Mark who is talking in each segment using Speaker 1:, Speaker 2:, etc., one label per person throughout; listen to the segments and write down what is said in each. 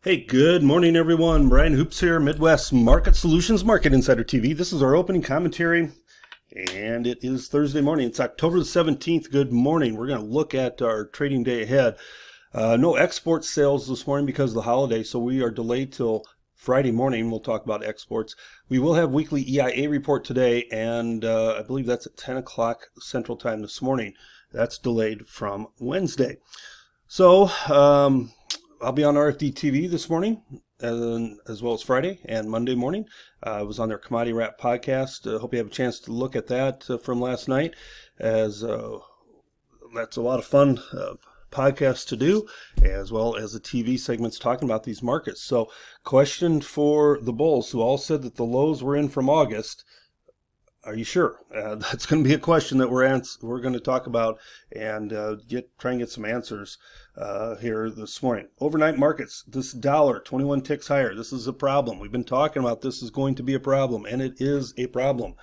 Speaker 1: Hey, good morning, everyone. Brian Hoops here, Midwest Market Solutions Market Insider TV. This is our opening commentary, and it is Thursday morning. It's October the 17th. Good morning. We're going to look at our trading day ahead. No export sales this morning because of the holiday, so we are delayed till Friday morning. We'll talk about exports. We will have weekly EIA report today, and I believe that's at 10 o'clock Central Time this morning. That's delayed from Wednesday. So, I'll be on RFD TV this morning, as well as Friday and Monday morning. I was on their Commodity Wrap podcast. Hope you have a chance to look at that from last night, as that's a lot of fun podcasts to do, as well as the TV segments talking about these markets. So, question for the bulls, who all said that the lows were in from August. Are you sure? That's going to be a question that we're going to talk about and try and get some answers here this morning. Overnight markets, this dollar 21 ticks higher. This is a problem. We've been talking about this is going to be a problem, and it is a problem.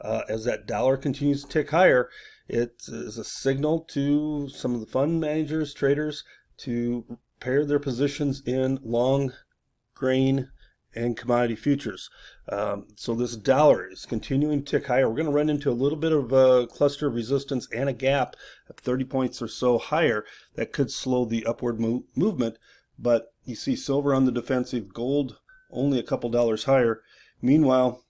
Speaker 1: As that dollar continues to tick higher, it is a signal to some of the fund managers, traders, to pair their positions in long grain and commodity futures. So this dollar is continuing to tick higher. We're going to run into a little bit of a cluster of resistance and a gap at 30 points or so higher that could slow the upward movement. But you see silver on the defensive, gold only a couple dollars higher. Meanwhile,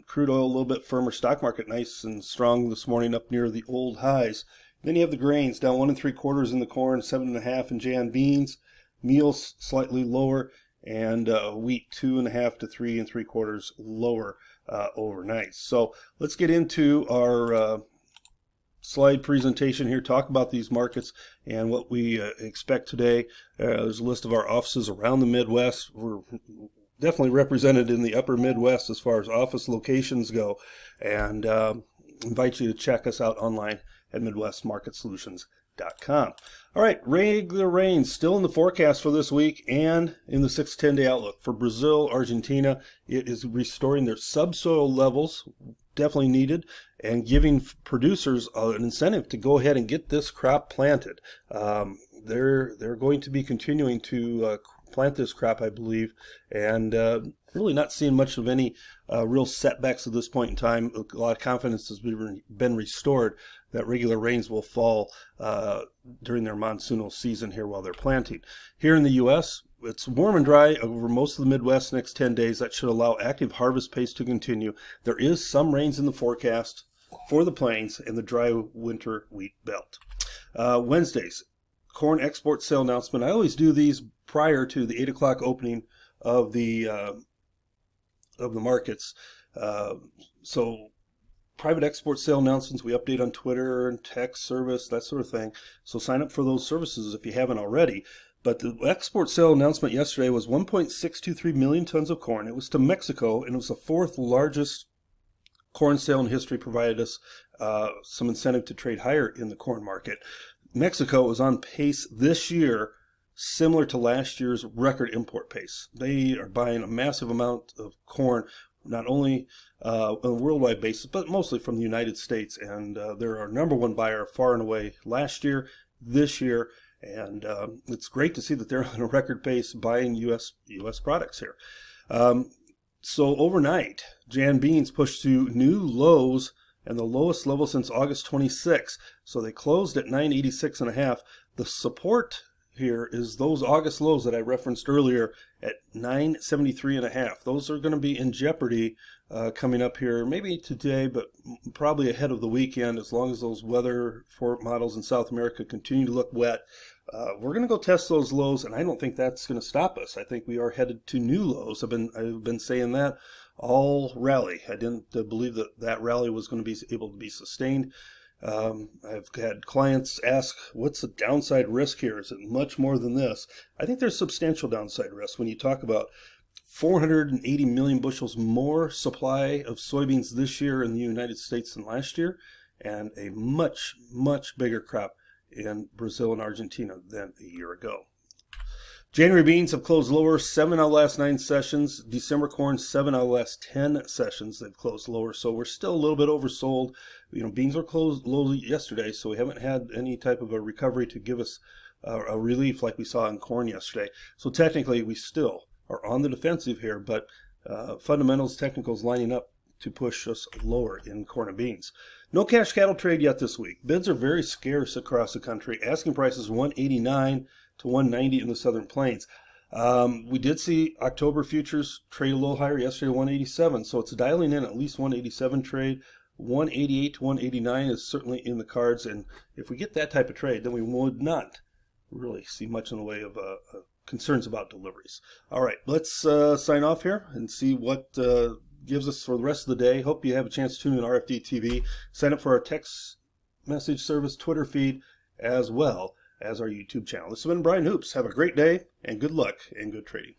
Speaker 1: crude oil a little bit firmer, stock market nice and strong this morning up near the old highs. Then you have the grains down 1 3/4 in the corn, 7.5 in Jan beans, meals slightly lower, and wheat 2.5 to 3 3/4 lower overnight. So let's get into our slide presentation here, talk about these markets and what we expect today. There's a list of our offices around the Midwest. We're definitely represented in the upper Midwest as far as office locations go, and invite you to check us out online at MidwestMarketSolutions.com. All right, regular rain still in the forecast for this week and in the 6 to 10 day outlook. For Brazil, Argentina, it is restoring their subsoil levels, definitely needed, and giving producers an incentive to go ahead and get this crop planted. They're going to be continuing to plant this crop, I believe, and really not seeing much of any real setbacks at this point in time. A lot of confidence has been restored that regular rains will fall during their monsoonal season here while they're planting. Here in the U.S., it's warm and dry over most of the Midwest next 10 days. That should allow active harvest pace to continue. There is some rains in the forecast for the plains and the dry winter wheat belt. Wednesdays, corn export sale announcement. I always do these prior to the 8 o'clock opening of the markets. So private export sale announcements, we update on Twitter and text service, that sort of thing. So sign up for those services if you haven't already. But the export sale announcement yesterday was 1.623 million tons of corn. It was to Mexico, and it was the fourth largest corn sale in history, provided us some incentive to trade higher in the corn market. Mexico is on pace this year, similar to last year's record import pace. They are buying a massive amount of corn, not only on a worldwide basis, but mostly from the United States. And they're our number one buyer far and away last year, this year. And it's great to see that they're on a record pace buying U.S. products here. So overnight, Jan beans pushed to new lows and the lowest level since August 26. So they closed at 986.5. The support here is those August lows that I referenced earlier at 973.5. Those are going to be in jeopardy coming up here, maybe today, but probably ahead of the weekend, as long as those weather models in South America continue to look wet. We're going to go test those lows, and I don't think that's going to stop us. I think we are headed to new lows. I've been saying that all rally. I didn't believe that rally was going to be able to be sustained. I've had clients ask, what's the downside risk here? Is it much more than this? I think there's substantial downside risk when you talk about 480 million bushels more supply of soybeans this year in the United States than last year, and a much, much bigger crop in Brazil and Argentina than a year ago. January beans have closed lower 7 out of the last 9 sessions. December corn, 7 out of the last 10 sessions they've closed lower. So we're still a little bit oversold. Beans were closed low yesterday, so we haven't had any type of a recovery to give us a relief like we saw in corn yesterday. So technically we still are on the defensive here, but fundamentals, technicals lining up to push us lower in corn and beans. No cash cattle trade yet this week. Bids are very scarce across the country. Asking prices 189 to 190 in the Southern Plains. We did see October futures trade a little higher yesterday, 187. So it's dialing in at least 187 trade. 188 to 189 is certainly in the cards. And if we get that type of trade, then we would not really see much in the way of concerns about deliveries. All right, let's sign off here and see what gives us for the rest of the day. Hope you have a chance to tune in RFD TV. Sign up for our text message service, Twitter feed, as well as our YouTube channel. This has been Brian Hoops. Have a great day and good luck and good trading.